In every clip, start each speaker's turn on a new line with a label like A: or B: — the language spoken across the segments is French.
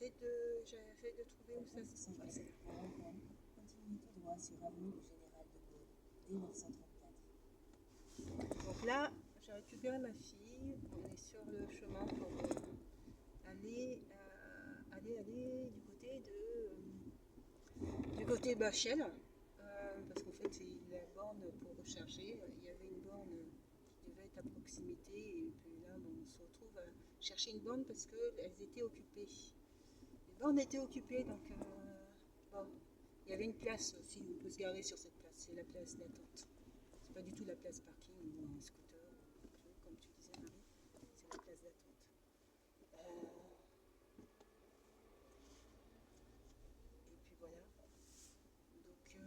A: j'essaie de trouver où ça se passe.
B: Continuez tout droit sur avenue du Général de Gaulle, dès 934.
A: Donc là, j'ai récupéré ma fille. On est sur le chemin pour aller du côté Bachel. Parce qu'en fait, c'est la borne pour recharger. Il y avait une borne qui devait être à proximité. Et puis là, on se retrouve à chercher une borne parce qu'elles étaient occupées. Les bornes étaient occupées, donc bon, il y avait une place aussi. On peut se garer sur cette place. C'est la place d'attente. C'est pas du tout la place parking ou un scooter, comme tu disais, Marie. C'est la place d'attente. Et puis voilà. Donc,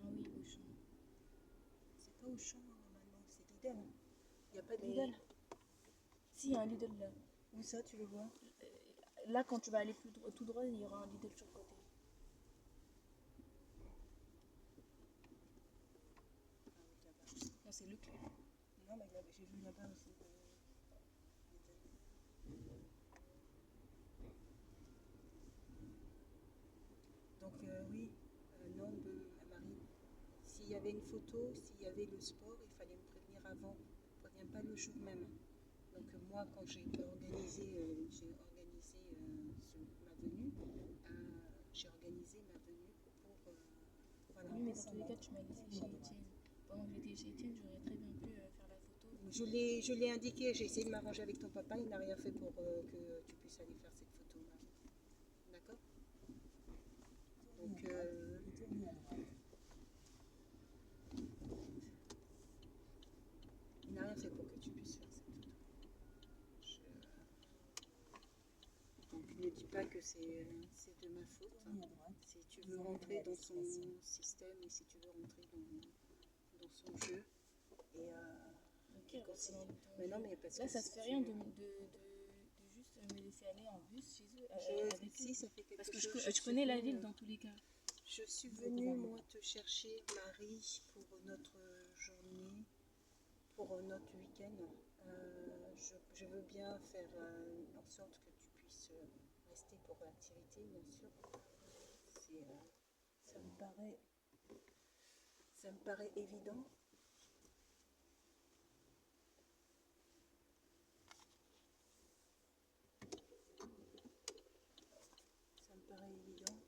B: Ah oui, Auchan.
A: c'est pas Auchan normalement, c'est Lidl. Il n'y a pas de
B: Mais-
A: Lidl.
B: Si, il y a un Lidl là.
A: Où ça, tu le vois?
B: Là, quand tu vas aller tout droit, il y aura un Lidl sur le côté.
A: Ah oui, là-bas.
B: Non, c'est Leclerc.
A: Non, mais j'ai vu là-bas aussi. Donc oui, non, Marie, s'il y avait une photo, s'il y avait le sport, il fallait me prévenir avant. Ne préviens pas le jour même. Donc moi, quand j'ai organisé, ma venue, j'ai organisé ma venue pour voilà.
B: Oui, mais dans tous les cas, tu m'as laissé chez Étienne. Pendant que j'étais chez Étienne, j'aurais très bien pu faire la photo.
A: Je l'ai indiqué, j'ai essayé de m'arranger avec ton papa, il n'a rien fait pour que tu puisses aller faire cette photo, Marie. D'accord? Donc il n'a rien fait pour que tu puisses faire cette photo. Donc ne dis pas que c'est de ma faute. Si tu veux rentrer dans son système et si tu veux rentrer dans son jeu. Et
B: Ok,
A: mais non, mais parce
B: là,
A: que
B: ça
A: si
B: se fait
A: tu-
B: rien de juste me laisser aller en bus chez eux. Avec
A: si,
B: eux.
A: ça fait quelque
B: Parce que
A: chose.
B: je connais la ville dans tous les cas.
A: Je suis venue, moi, te chercher, Marie, pour notre journée, pour notre week-end. Je veux bien faire en sorte que tu puisses rester pour l'activité, bien sûr. Ça me paraît évident. Ça me paraît évident.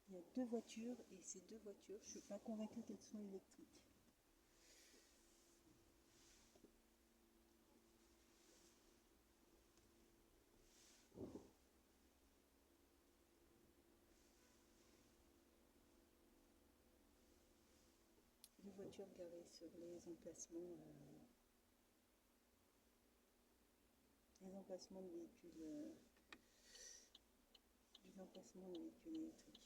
A: Il y a deux voitures et ces deux voitures, je ne suis pas convaincue qu'elles soient électriques. Deux voitures garées sur les emplacements de véhicules, les emplacements de véhicules électriques.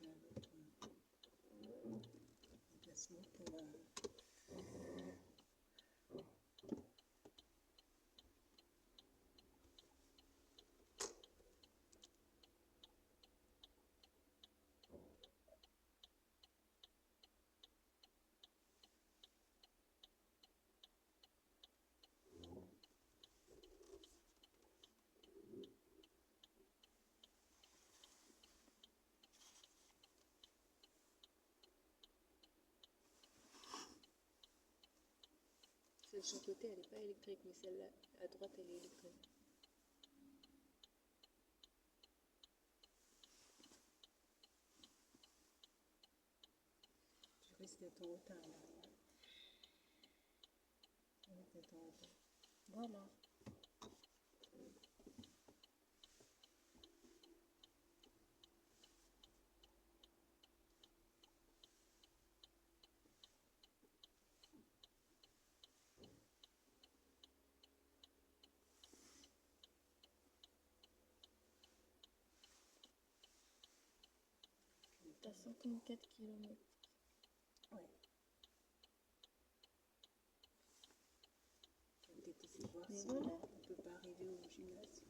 A: voilà, votre déplacement pour...
C: Celle de son côté, elle n'est pas électrique, mais celle-là, à droite, elle est électrique.
A: Je risque d'être en retard là. Je risque d'être en retard.
C: Voilà. T'as 54 km.
A: Ouais. Je vais peut-être essayer de voir
C: Mais
A: si
C: voilà.
A: on ne peut pas arriver au gymnase.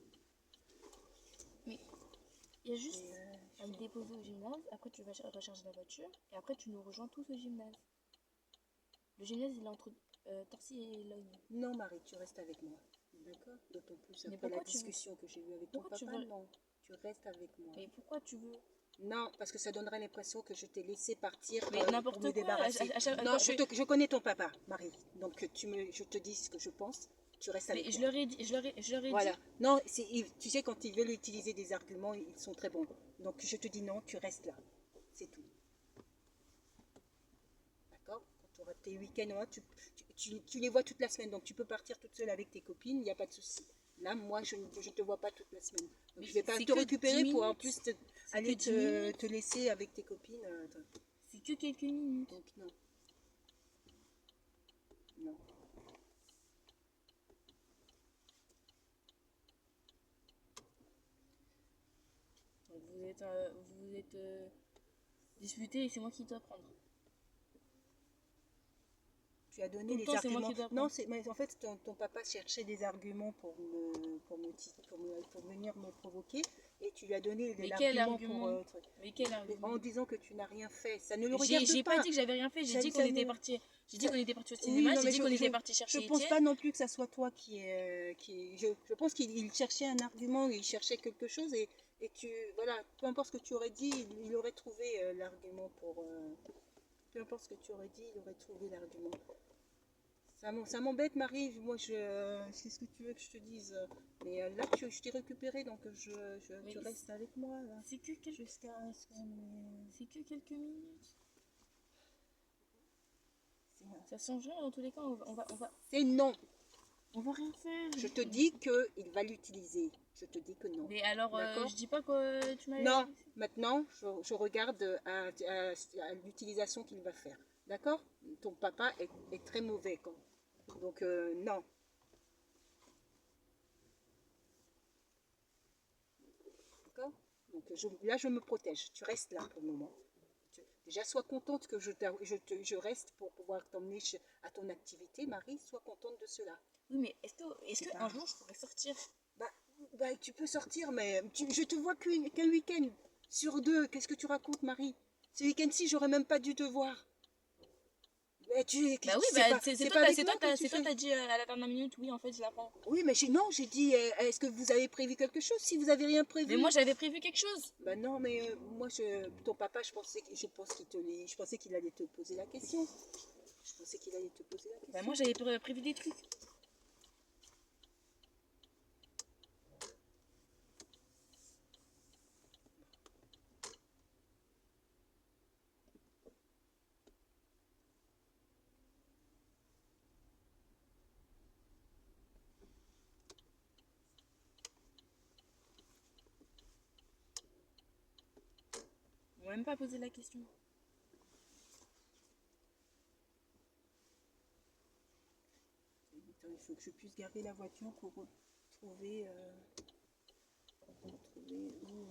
C: Mais il y a juste
A: Et,
C: à me déposer au gymnase, après tu vas recharger la voiture, et après tu nous rejoins tous au gymnase. Le gymnase, il est entre Torcy et Logny.
A: non, Marie, tu restes avec moi. D'accord? D'autant plus
C: Mais
A: après la
C: pourquoi tu veux-
A: discussion que j'ai eue avec ton
C: pourquoi tu
A: papa,
C: veux-
A: non. Tu restes avec moi.
C: Mais pourquoi tu veux...
A: Non, parce que ça donnerait l'impression que je t'ai laissé partir
C: Mais
A: pour
C: n'importe
A: me
C: quoi,
A: débarrasser. Non,
C: quand
A: je connais ton papa, Marie. Donc je te dis ce que je pense. Tu restes avec
C: Mais je
A: moi.
C: leur ai dit, je leur ai
A: Voilà.
C: dit.
A: Non, tu sais, quand ils veulent utiliser des arguments, ils sont très bons. Donc je te dis non, tu restes là. C'est tout. D'accord? Quand tu auras tes week-ends, hein, tu les vois toute la semaine. Donc tu peux partir toute seule avec tes copines, il n'y a pas de souci. Là, moi, je ne te vois pas toute la semaine. Donc
C: Mais
A: je ne vais pas
C: c'est
A: te
C: que
A: récupérer
C: 10
A: pour en
C: minutes.
A: plus
C: C'est
A: aller
C: que 10 minutes.
A: te laisser avec tes copines.
C: C'est que quelques minutes.
A: Donc non. Non.
C: Donc vous êtes disputés et c'est moi qui dois prendre.
A: Tu as donné
C: Tout le
A: les
C: temps, c'est moi
A: arguments.
C: qui dois
A: Non,
C: prendre.
A: mais en fait, ton papa cherchait des arguments pour venir me provoquer. Et tu lui as donné
C: Mais quel
A: l'argument
C: argument?
A: truc.
C: Mais quel
A: En
C: argument?
A: disant que tu n'as rien fait. Ça ne le regarde
C: J'ai
A: pas.
C: pas dit que j'avais rien fait, j'ai
A: Ça-
C: dit qu'on
A: ça
C: était
A: ne-
C: parti. J'ai dit
A: ça-
C: qu'on était parti au
A: Oui,
C: cinéma,
A: non,
C: j'ai
A: mais
C: dit qu'on était parti chercher
A: je pense
C: Étienne.
A: pas non plus que ça soit toi je pense qu'il cherchait un argument, il cherchait quelque chose et voilà, peu importe ce que tu aurais dit, il aurait trouvé l'argument peu importe ce que tu aurais dit, il aurait trouvé l'argument. Ça m'embête, Marie. Moi, c'est ce que tu veux que je te dise. Mais là, je t'ai récupéré, donc
C: Mais
A: tu restes avec moi là.
C: C'est que quelques,
A: Jusqu'à ce qu'on ait-
C: c'est que quelques minutes.
A: c'est-
C: Ça change rien dans tous les cas,
A: C'est non.
C: on va rien faire.
A: Je te dis qu'il va l'utiliser. Je te dis que non.
C: Mais alors,
A: D'accord.
C: je dis pas que tu m'as...
A: Non, maintenant, je regarde à l'utilisation qu'il va faire. D'accord? Ton papa est très mauvais. Donc, non. D'accord? Donc, là, je me protège. Tu restes là pour le moment. Déjà, sois contente que je reste pour pouvoir t'emmener à ton activité. Marie, sois contente de cela.
C: Oui, mais est-ce
A: C'est
C: que
A: pas-
C: un jour je pourrais sortir?
A: Bah, tu peux sortir, mais je te vois qu'un week-end sur deux. Qu'est-ce que tu racontes, Marie? Ce week-end-ci, j'aurais même pas dû te voir. Mais
C: Bah oui, c'est toi, t'as dit à la dernière minute, oui, en fait, je la prends.
A: Oui, mais non, j'ai dit, est-ce que vous avez prévu quelque chose? Si vous avez rien prévu.
C: Mais moi, j'avais prévu quelque chose.
A: Bah non, mais moi, ton papa, je pensais qu'il allait te poser la question. Je pensais qu'il allait te poser la question.
C: Bah moi, j'avais prévu des trucs. On m'a même pas posé la question.
A: Attends, il faut que je puisse garder la voiture pour trouver où,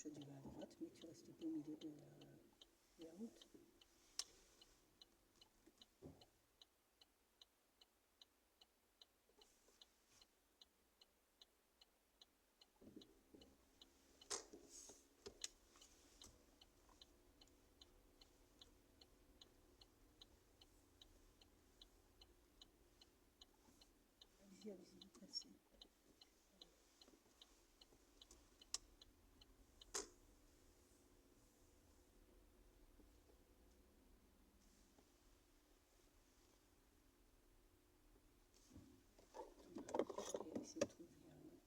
A: gauche, tu vas à droite, mais tu restes pas au milieu de la route. Allez-y, allez-y, passez. Je vais essayer de trouver un autre.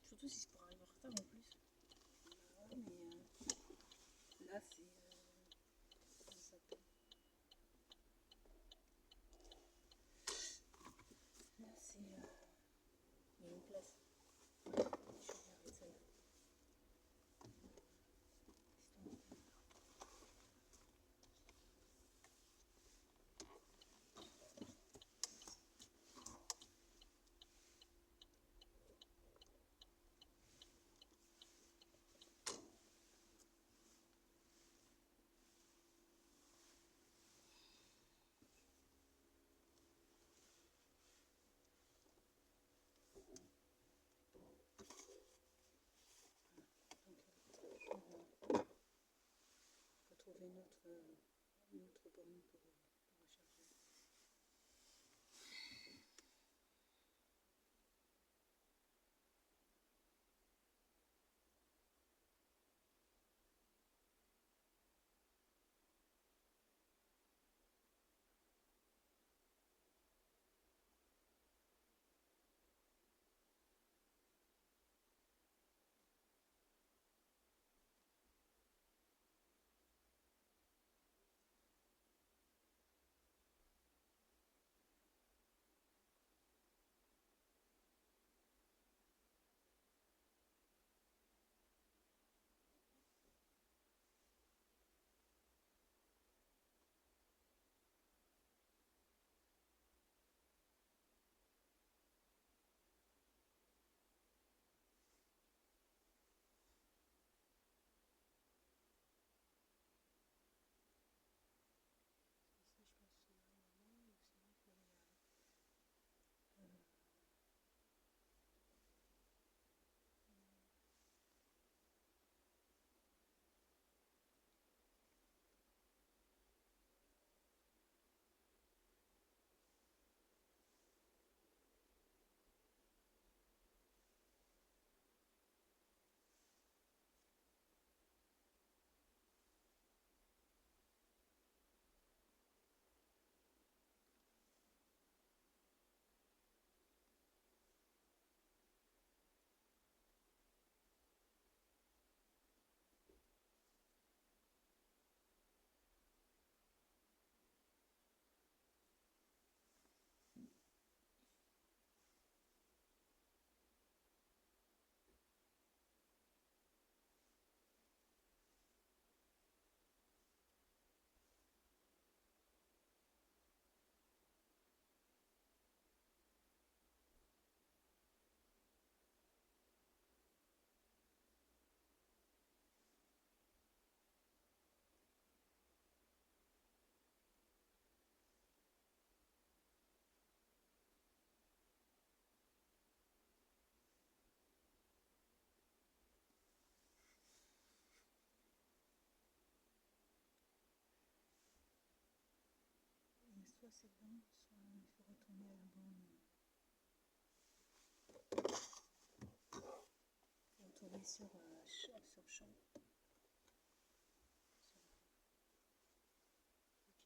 C: Surtout si c'est pour arriver en retard en plus.
A: Ouais, mais là, c'est. Comment ça s'appelle? Là, c'est.
C: Il y a une place.
A: Je vais regarder celle-là. Donc, faut trouver une autre borne pour recharger. Ça, je pense que normalement, ou sinon, il fallait. Soit c'est bon, soit il faut retourner à la borne. Il faut retourner sur champ.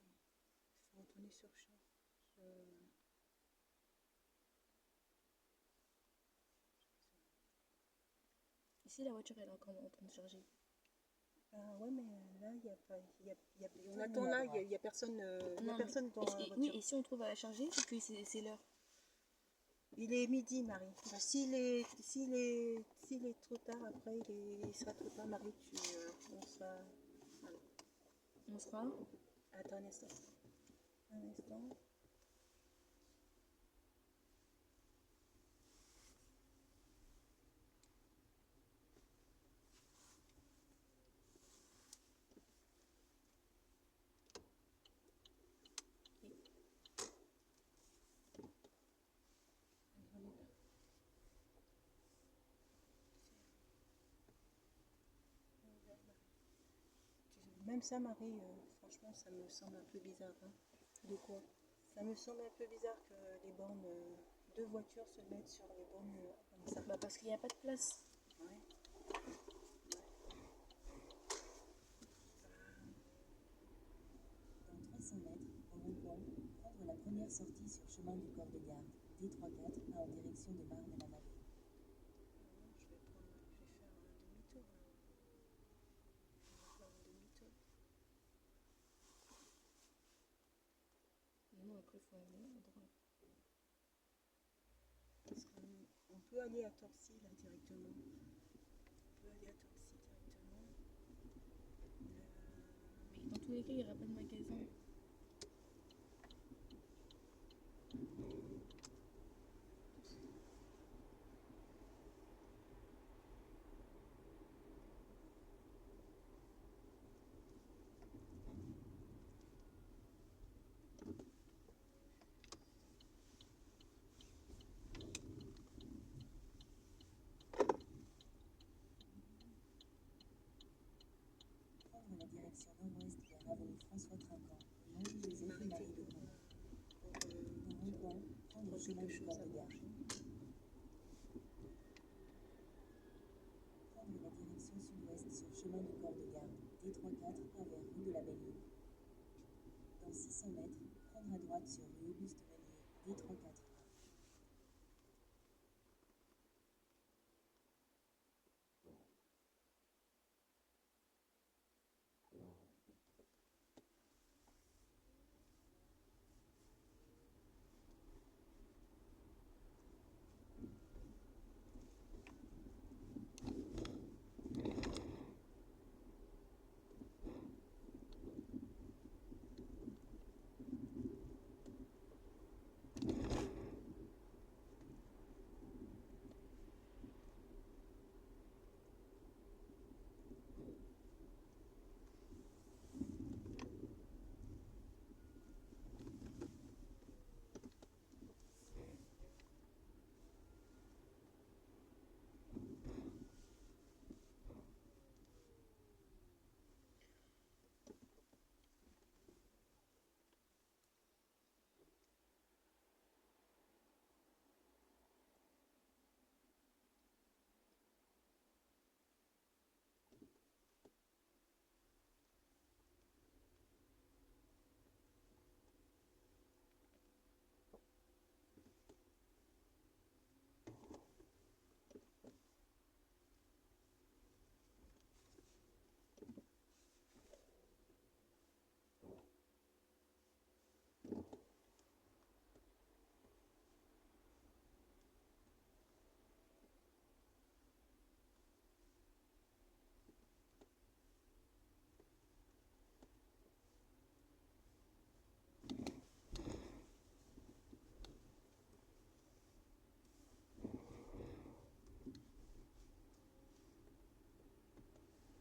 A: Ok. Il faut retourner sur champ.
C: Ici, la voiture elle est encore en train de charger.
A: Ah ouais, mais là, il y a pas, on
B: Tournez
A: attend
B: à
A: là,
B: droite.
A: il y a personne, il y a
C: Non, mais
A: personne dans la
C: oui,
A: voiture.
C: et si on trouve à charger, c'est que c'est l'heure.
A: Il est midi, Marie. Bah, s'il est trop tard, après, il sera trop tard, Marie. On sera. Voilà.
C: On sera.
A: Attends un instant. Un instant. Même ça, Marie, franchement, ça me semble un peu bizarre. Hein.
C: De quoi?
A: Ça me semble un peu bizarre que les bornes, deux voitures se mettent sur les bornes comme ça.
C: Bah parce qu'il n'y a pas de place.
A: Ouais.
B: Dans 300 mètres, au rond-point, prendre la première sortie sur chemin du corps de garde, D34 en direction de Marne-la-Vallée.
A: Je vais faire un demi-tour. Je vais faire un demi-tour.
C: Non, après, il faut aller à droite.
A: Parce qu'on peut aller à Torcy là directement. On peut aller à Torcy directement.
C: Mais dans tous les cas, il n'y aura pas de magasin.
B: Prendre la direction nord-ouest vers avenue François Trinquant, Marie-Joseph-Marie de Grandmont. Au rond-point, prendre chemin du corps de garde. Prendre la direction sud-ouest sur chemin du corps de garde, D34 vers rue de la Belle-Île. Dans 600 mètres, prendre à droite sur rue Auguste Meunier, D34.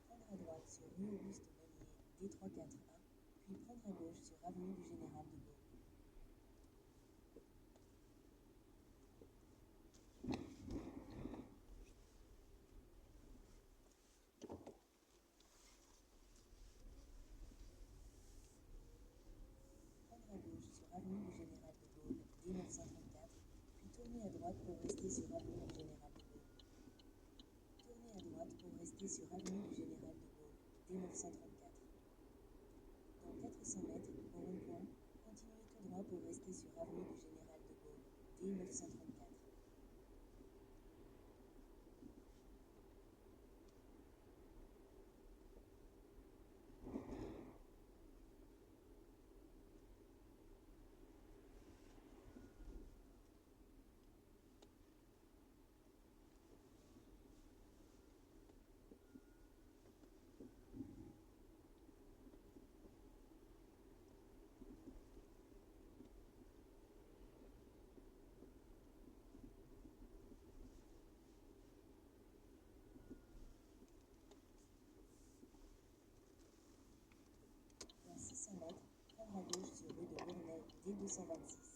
B: Prendre à droite sur rue Auguste Meunier, D34A, puis prendre à gauche sur avenue du Général de Gaulle. Prendre à gauche sur avenue du Général de Gaulle, D934, puis tourner à droite pour rester sur avenue du Général de Gaulle. Tournez à droite pour rester sur avenue du Général de Gaulle, D934. Dans 400 mètres, au rond-point, continuez tout droit pour rester sur avenue du Général de Gaulle, D934. D226.